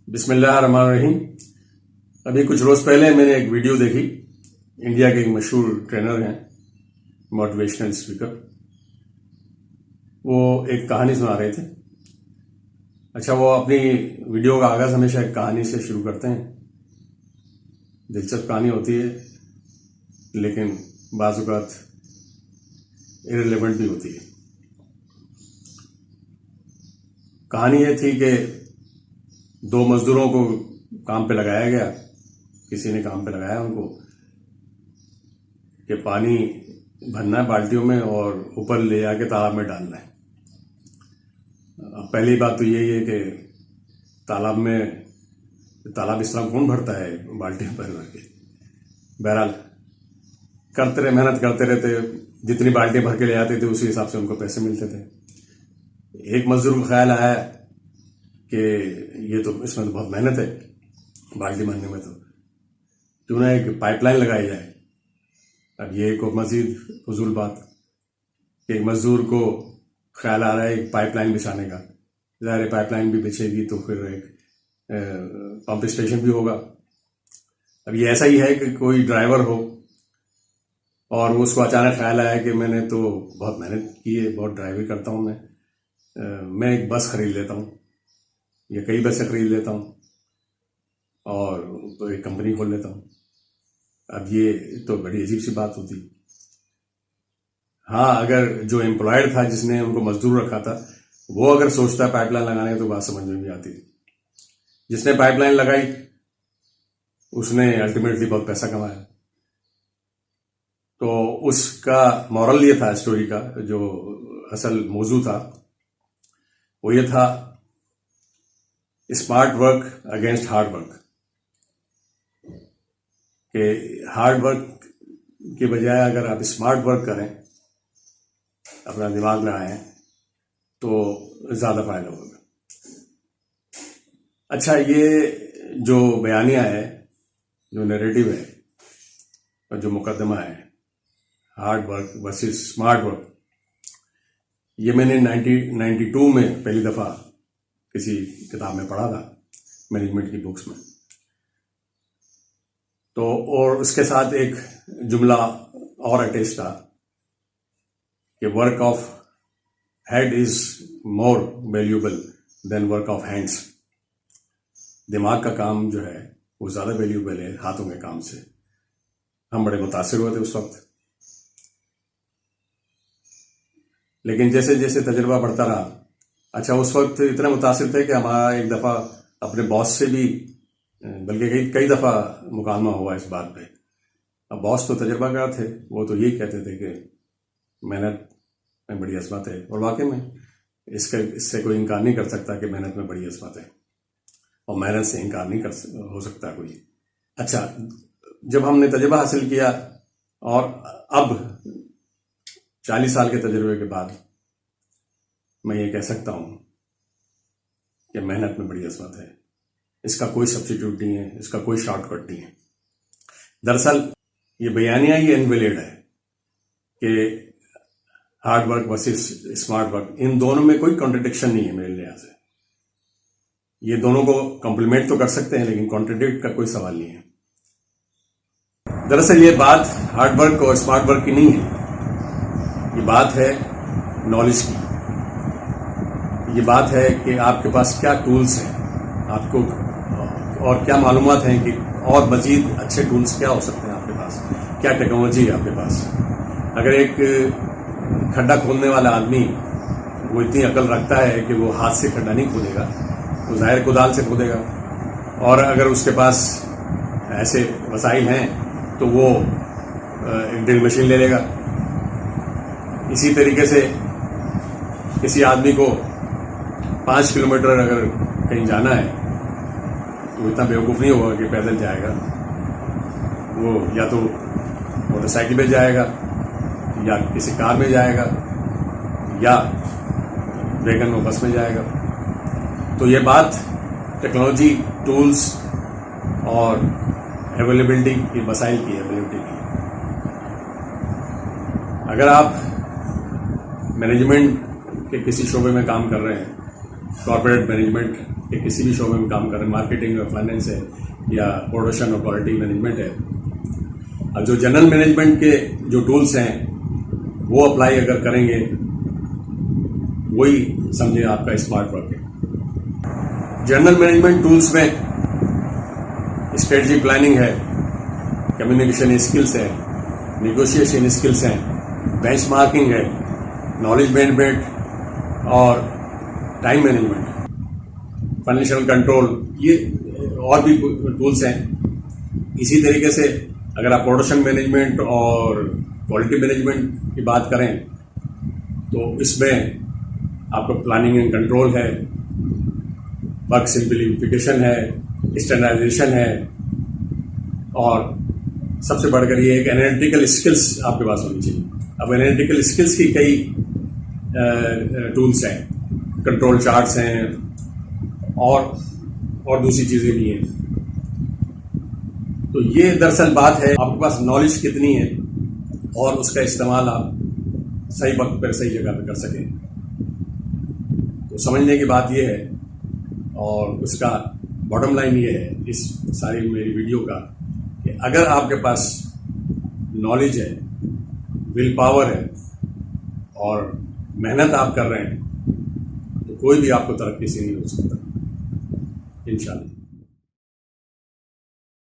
بسم اللہ الرحمن الرحیم۔ ابھی کچھ روز پہلے میں نے ایک ویڈیو دیکھی، انڈیا کے ایک مشہور ٹرینر ہیں، موٹیویشنل اسپیکر، وہ ایک کہانی سنا رہے تھے۔ اچھا، وہ اپنی ویڈیو کا آغاز ہمیشہ ایک کہانی سے شروع کرتے ہیں۔ دلچسپ کہانی ہوتی ہے لیکن بعض اوقات ایرریلیونٹ بھی ہوتی ہے۔ کہانی یہ تھی کہ دو مزدوروں کو کام پہ لگایا گیا، کسی نے کام پہ لگایا ان کو کہ پانی بھرنا ہے بالٹیوں میں اور اوپر لے جا کے تالاب میں ڈالنا ہے۔ پہلی بات تو یہی ہے کہ تالاب اس طرح کون بھرتا ہے بالٹیوں بھر کے؟ بہرحال کرتے رہے، محنت کرتے رہتے، جتنی بالٹیاں بھر کے لے آتے تھے اسی حساب سے ان کو پیسے ملتے تھے۔ ایک مزدور کو خیال آیا کہ یہ تو اس میں تو بہت محنت ہے بالٹی بھرنے میں، تو کیوں نہ ایک پائپ لائن لگائی جائے۔ اب یہ ایک مزید فضول بات کہ ایک مزدور کو خیال آ رہا ہے ایک پائپ لائن بچھانے کا، ظاہر پائپ لائن بھی بچھے گی تو پھر ایک پمپ اسٹیشن بھی ہوگا۔ اب یہ ایسا ہی ہے کہ کوئی ڈرائیور ہو اور اس کو اچانک خیال آیا کہ میں نے تو بہت محنت کی ہے، بہت ڈرائیوری کرتا ہوں، میں ایک بس خرید لیتا ہوں یا کئی بسیں خرید لیتا ہوں اور ایک کمپنی کھول لیتا ہوں۔ اب یہ تو بڑی عجیب سی بات ہوتی۔ ہاں، اگر جو امپلائڈ تھا جس نے ان کو مزدور رکھا تھا وہ اگر سوچتا پائپ لائن لگانے تو بات سمجھ میں بھی آتی تھی۔ جس نے پائپ لائن لگائی اس نے الٹیمیٹلی بہت پیسہ کمایا۔ تو اس کا مورل یہ تھا، اسٹوری کا جو اصل موضوع تھا وہ یہ تھا، smart work against hard work, کہ ہارڈ ورک کے بجائے اگر آپ اسمارٹ ورک کریں، اپنا دماغ لگائیں تو زیادہ فائدہ ہوگا۔ اچھا، یہ جو بیانیہ ہے، جو نیریٹو ہے اور جو مقدمہ ہے، hard work versus smart work, یہ میں نے 1992 میں پہلی دفعہ کسی کتاب میں پڑھا تھا، مینجمنٹ کی بکس میں۔ تو اور اس کے ساتھ ایک جملہ اور اٹیچ تھا کہ work of head is more valuable than work of hands. دماغ کا کام جو ہے وہ زیادہ ویلیوبل ہے ہاتھوں کے کام سے۔ ہم بڑے متاثر ہوئے تھے اس وقت، لیکن جیسے جیسے تجربہ بڑھتا رہا، اچھا اس وقت اتنا متاثر تھے کہ ہمارا ایک دفعہ اپنے باس سے بھی، بلکہ کئی دفعہ مکالمہ ہوا اس بات پہ۔ اب باس تو تجربہ کار تھے، وہ تو یہی کہتے تھے کہ محنت میں بڑی عظمت ہے، اور واقعی میں اس سے کوئی انکار نہیں کر سکتا کہ محنت میں بڑی عظمت ہے، اور محنت سے انکار نہیں ہو سکتا کوئی۔ اچھا، جب ہم نے تجربہ حاصل کیا اور اب 40 سال کے تجربے کے بعد میں یہ کہہ سکتا ہوں کہ محنت میں بڑی عظمت ہے، اس کا کوئی سبسٹیٹیوٹ نہیں ہے، اس کا کوئی شارٹ کٹ نہیں ہے۔ دراصل یہ بیانیہ ہی انویلڈ ہے کہ hard work versus smart work, ان دونوں میں کوئی کانٹرڈکشن نہیں ہے میرے لحاظ سے۔ یہ دونوں کو کمپلیمنٹ تو کر سکتے ہیں لیکن کانٹرڈکٹ کا کوئی سوال نہیں ہے۔ دراصل یہ بات ہارڈ ورک اور اسمارٹ ورک کی نہیں ہے، یہ بات ہے نالج کی۔ یہ بات ہے کہ آپ کے پاس کیا ٹولز ہیں، آپ کو اور کیا معلومات ہیں کہ اور مزید اچھے ٹولز کیا ہو سکتے ہیں آپ کے پاس، کیا ٹیکنالوجی ہے آپ کے پاس۔ اگر ایک کھڈا کھودنے والا آدمی وہ اتنی عقل رکھتا ہے کہ وہ ہاتھ سے کھڈا نہیں کھودے گا، وہ ظاہر کدال سے کھودے گا، اور اگر اس کے پاس ایسے وسائل ہیں تو وہ ایک ڈرل مشین لے لے گا۔ اسی طریقے سے کسی آدمی کو 5 کلومیٹر اگر کہیں جانا ہے تو وہ اتنا بیوقوف نہیں ہوگا کہ پیدل جائے گا، وہ یا تو موٹر سائیکل پہ جائے گا یا کسی کار میں جائے گا یا ویگن میں، بس میں جائے گا۔ تو یہ بات ٹیکنالوجی، ٹولز اور اویلیبلٹی کی، وسائل کی اویلیبلٹی کی۔ اگر آپ مینجمنٹ کے کسی شعبے میں کام کر رہے ہیں، کارپوریٹ مینجمنٹ کہ کسی بھی شعبے میں کام کر رہے ہیں، مارکیٹنگ اور فائنینس ہے یا پروڈکشن اور کوالٹی مینجمنٹ ہے. اب جو جنرل مینجمنٹ کے جو ٹولس ہیں وہ اپلائی اگر کریں گے وہی سمجھیں آپ کا اسمارٹ ورک ہے. جنرل مینجمنٹ ٹولس میں اسٹریٹجی پلاننگ ہے، کمیونیکیشن اسکلس ہے، نیگوشیشن اسکلس ہیں، بینچ مارکنگ ہے، نالج مینجمنٹ اور ٹائم مینجمنٹ، فائنینشیل کنٹرول، یہ اور بھی ٹولس ہیں. اسی طریقے سے اگر آپ پروڈکشن مینجمنٹ اور کوالٹی مینجمنٹ کی بات کریں تو اس میں آپ کو پلاننگ اینڈ کنٹرول ہے، ورک سمپلیفیکیشن ہے، اسٹینڈرڈائزیشن ہے، اور سب سے بڑھ کر یہ ایک انالیٹیکل اسکلس آپ کے پاس ہونی چاہیے. اب انالیٹیکل اسکلس کی کئی ٹولس ہیں، کنٹرول چارٹس ہیں اور دوسری چیزیں بھی ہیں. تو یہ دراصل بات ہے آپ کے پاس نالج کتنی ہے اور اس کا استعمال آپ صحیح وقت پر صحیح جگہ پہ کر سکیں. تو سمجھنے کی بات یہ ہے، اور اس کا باٹم لائن یہ ہے اس ساری میری ویڈیو کا، کہ اگر آپ کے پاس نالج ہے، ول پاور ہے اور محنت آپ کر رہے ہیں تو کوئی بھی آپ کو ترقی سے نہیں روک سکتا انشاءاللہ.